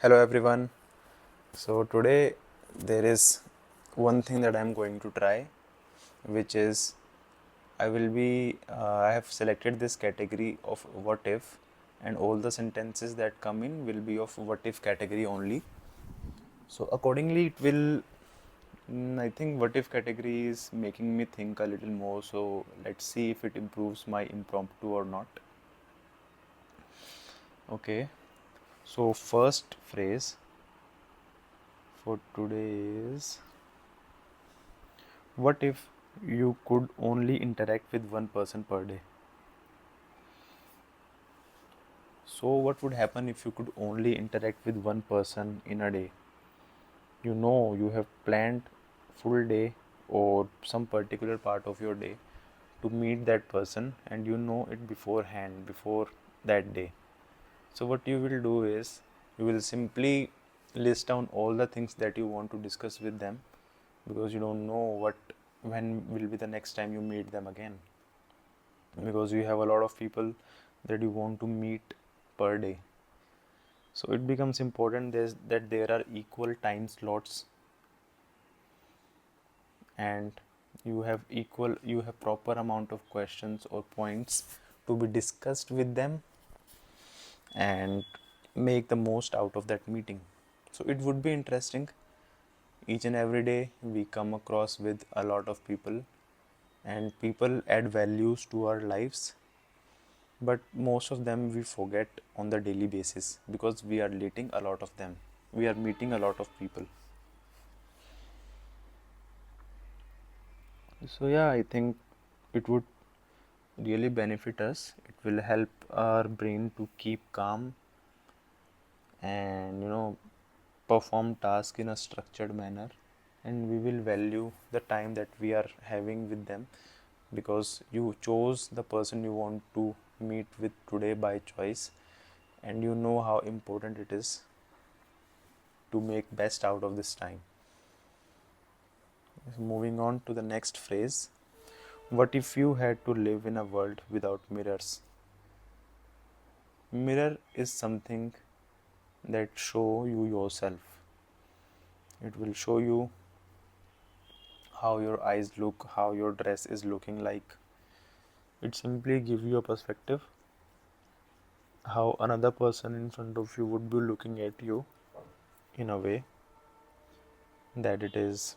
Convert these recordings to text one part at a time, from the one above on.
Hello everyone. So today there is one thing that I'm going to try, which is I have selected this category of what if, and all the sentences that come in will be of what if category only. So accordingly it will I think what if category is making me think a little more, so let's see if it improves my impromptu or not. Okay. So first phrase for today is, what if you could only interact with one person per day? So, what would happen if you could only interact with one person in a day? You know, you have planned full day or some particular part of your day to meet that person, and you know it beforehand, before that day. So, what you will do is you will simply list down all the things that you want to discuss with them, because you don't know when will be the next time you meet them again, because you have a lot of people that you want to meet per day. So it becomes important that there are equal time slots, and you have proper amount of questions or points to be discussed with them, and make the most out of that meeting. So it would be interesting. Each and every day we come across with a lot of people, and people add values to our lives, but most of them we forget on the daily basis because we are meeting a lot of them. We are meeting a lot of people. So yeah, I think it would really benefit us. It will help our brain to keep calm and perform tasks in a structured manner, and we will value the time that we are having with them, because you chose the person you want to meet with today by choice, and you know how important it is to make best out of this time. So moving on to the next phrase, what if you had to live in a world without mirrors? Mirror is something that show you yourself. It will show you how your eyes look, how your dress is looking like. It simply give you a perspective how another person in front of you would be looking at you, in a way that it is,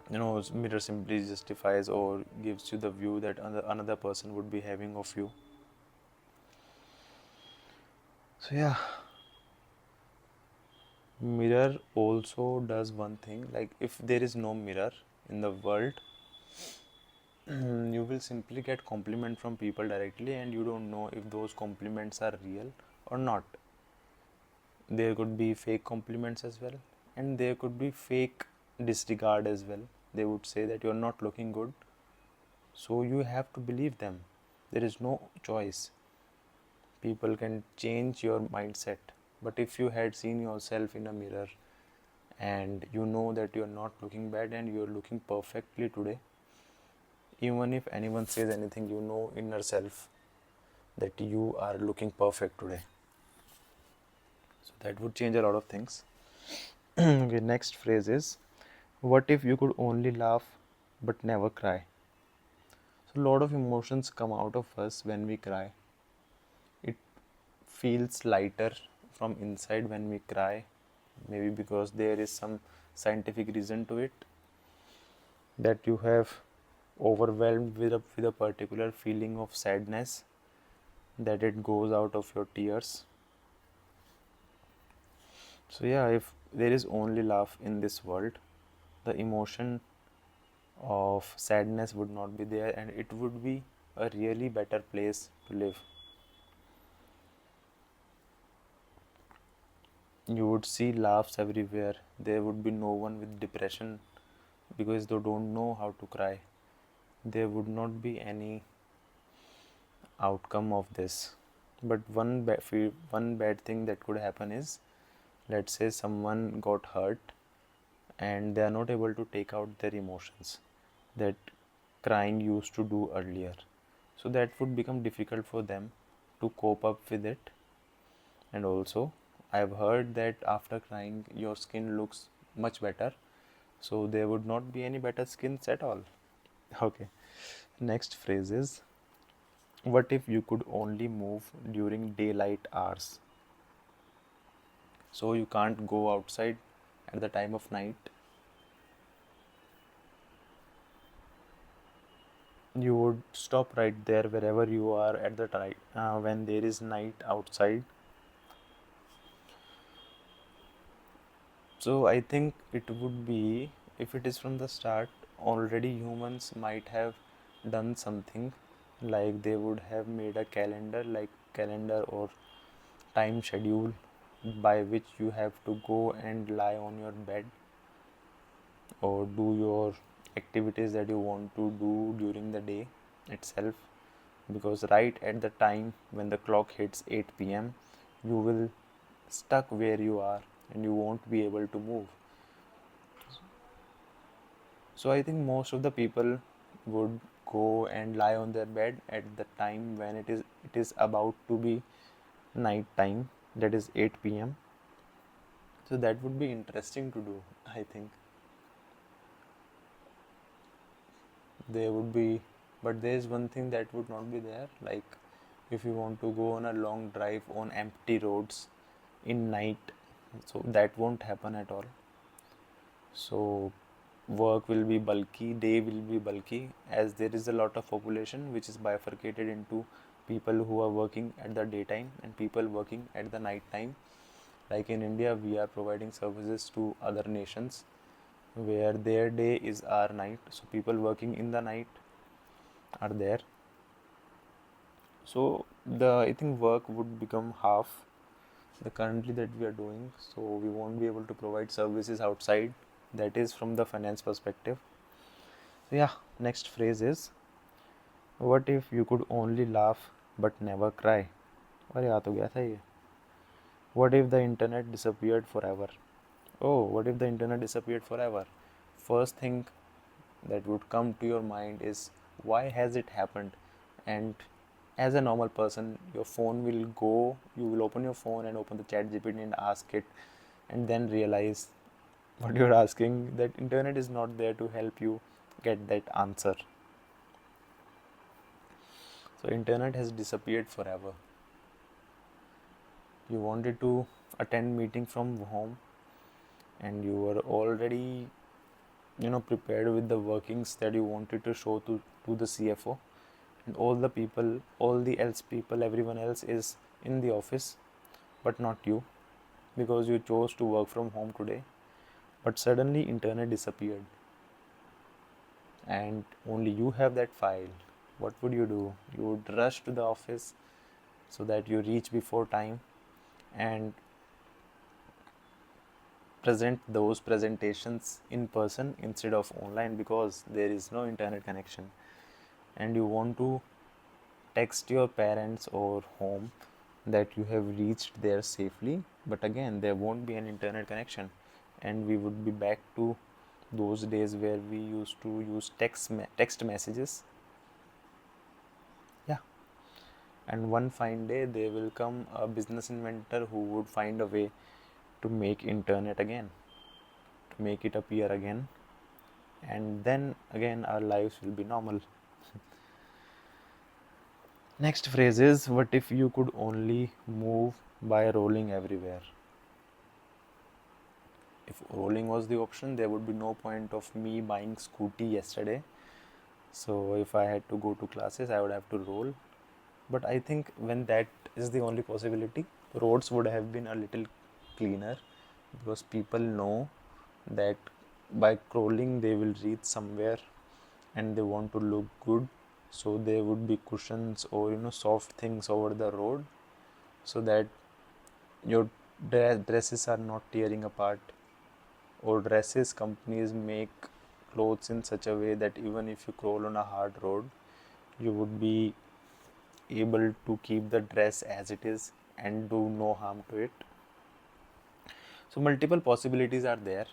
mirror simply justifies or gives you the view that another person would be having of you. So yeah, mirror also does one thing, like if there is no mirror in the world, you will simply get compliment from people directly, and you don't know if those compliments are real or not. There could be fake compliments as well, and there could be fake disregard as well. They would say that you're not looking good, so you have to believe them. There is no choice. People can change your mindset, but if you had seen yourself in a mirror and you know that you're not looking bad and you're looking perfectly today, even if anyone says anything, you know in yourself that you are looking perfect today. So that would change a lot of things. Okay, next phrase is, what if you could only laugh but never cry? So a lot of emotions come out of us when we cry. It feels lighter from inside when we cry, maybe because there is some scientific reason to it, that you have overwhelmed with a particular feeling of sadness, that it goes out of your tears. So yeah, if there is only love in this world, the emotion of sadness would not be there, and it would be a really better place to live. You would see laughs everywhere. There would be no one with depression because they don't know how to cry. There would not be any outcome of this. But one bad thing that could happen is, let's say someone got hurt and they are not able to take out their emotions that crying used to do earlier. So that would become difficult for them to cope up with it, and also I've heard that after crying, your skin looks much better. So there would not be any better skins at all. Okay. Next phrase is, what if you could only move during daylight hours? So you can't go outside at the time of night. You would stop right there wherever you are at the time when there is night outside. So I think it would be, if it is from the start, already humans might have done something, like they would have made a calendar, like calendar or time schedule by which you have to go and lie on your bed or do your activities that you want to do during the day itself, because right at the time when the clock hits 8 p.m. you will stuck where you are and you won't be able to move. So I think most of the people would go and lie on their bed at the time when it is about to be night time, that is 8 p.m. So that would be interesting to do, I think. There would be, but there is one thing that would not be there, like if you want to go on a long drive on empty roads in night, so that won't happen at all. So work will be bulky, day will be bulky, as there is a lot of population which is bifurcated into people who are working at the daytime and people working at the night time. Like in India, we are providing services to other nations where their day is our night, so people working in the night are there. So the, I think work would become half the currently that we are doing, so we won't be able to provide services outside. That is from the finance perspective. So yeah, next phrase is, what if you could only laugh but never cry? अरे आ तो गया था ये. What if the internet disappeared forever? Oh, what if the internet disappeared forever? First thing that would come to your mind is, why has it happened? And as a normal person, your phone will go, you will open your phone and open the chat GPT and ask it, and then realize what you're asking, that internet is not there to help you get that answer. So internet has disappeared forever. You wanted to attend meeting from home and you were already prepared with the workings that you wanted to show to the CFO, and all the people, all the else people, everyone else is in the office but not you, because you chose to work from home today. But suddenly internet disappeared and only you have that file. What would you do? You would rush to the office so that you reach before time and present those presentations in person instead of online, because there is no internet connection. And you want to text your parents or home that you have reached there safely, but again there won't be an internet connection, and we would be back to those days where we used to use text messages. Yeah. And one fine day there will come a business inventor who would find a way to make internet again, to make it appear again, and then again our lives will be normal. Next phrase is, what if you could only move by rolling everywhere? If rolling was the option, there would be no point of me buying scooty yesterday. So if I had to go to classes, I would have to roll. But I think when that is the only possibility, roads would have been a little cleaner, because people know that by crawling they will reach somewhere and they want to look good. So there would be cushions or soft things over the road, so that your dresses are not tearing apart. Or dresses, companies make clothes in such a way that even if you crawl on a hard road, you would be able to keep the dress as it is and do no harm to it. So multiple possibilities are there.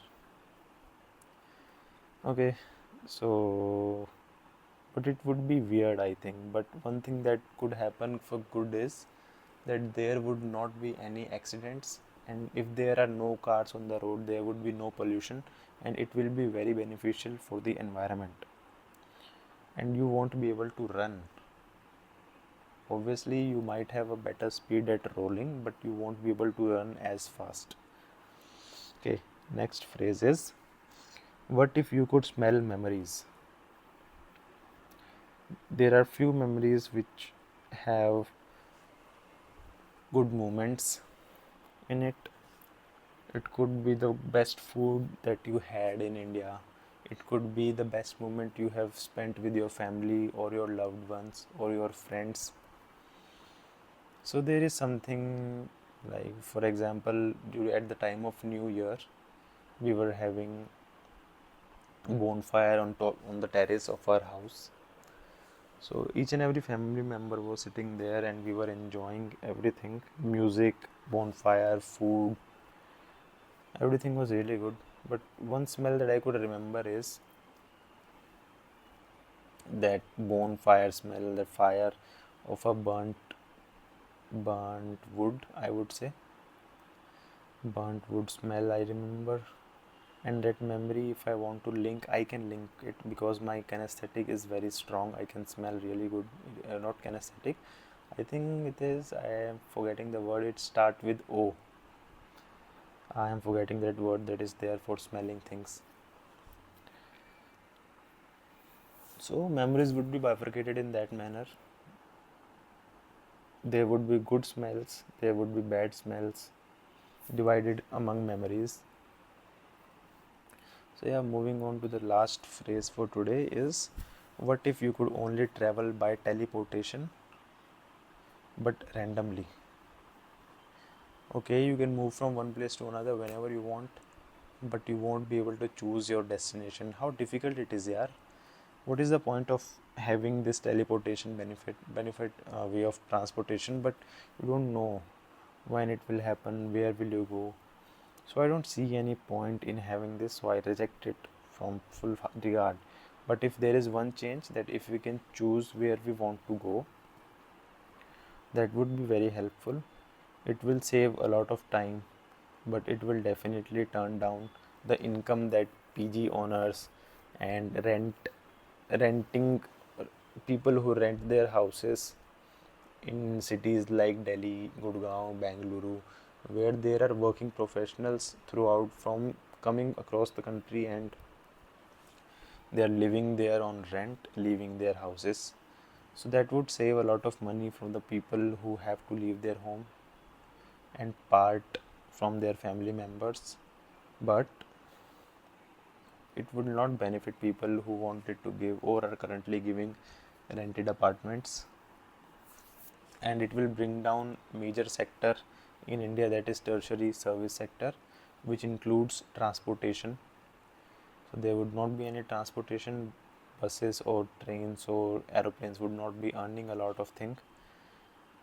Okay, so but it would be weird, I think. But one thing that could happen for good is that there would not be any accidents, and if there are no cars on the road, there would be no pollution, and it will be very beneficial for the environment. And you won't be able to run. Obviously, you might have a better speed at rolling, but you won't be able to run as fast. Okay, next phrase is, what if you could smell memories? There are few memories which have good moments in it. It could be the best food that you had in India. It could be the best moment you have spent with your family or your loved ones or your friends. So there is something like, for example, at the time of New Year, we were having bonfire on the terrace of our house. So each and every family member was sitting there and we were enjoying everything, music, bonfire, food, everything was really good. But one smell that I could remember is that bonfire smell, the fire of a burnt wood, I would say. Burnt wood smell, I remember. And that memory, if I want to link, I can link it because my kinesthetic is very strong. I can smell really good. Not kinesthetic, I think it is, I am forgetting the word, it start with O. I am forgetting that word that is there for smelling things. So memories would be bifurcated in that manner. There would be good smells, there would be bad smells, divided among memories. So yeah, moving on to the last phrase for today is, what if you could only travel by teleportation but randomly? Okay, you can move from one place to another whenever you want, but you won't be able to choose your destination. How difficult it is, yeah. What is the point of having this teleportation benefit way of transportation, but you don't know when it will happen, where will you go? So I don't see any point in having this, so I reject it from full regard. But if there is one change, that if we can choose where we want to go, that would be very helpful. It will save a lot of time, but it will definitely turn down the income that PG owners and renting people who rent their houses in cities like Delhi, Gurgaon, Bangalore, where there are working professionals throughout from coming across the country, and they are living there on rent, leaving their houses. So that would save a lot of money from the people who have to leave their home and part from their family members. But it would not benefit people who wanted to give or are currently giving rented apartments, and it will bring down major sector in India, that is tertiary service sector, which includes transportation. So there would not be any transportation, buses or trains or aeroplanes would not be earning a lot of things.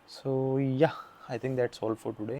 So yeah, I think that's all for today.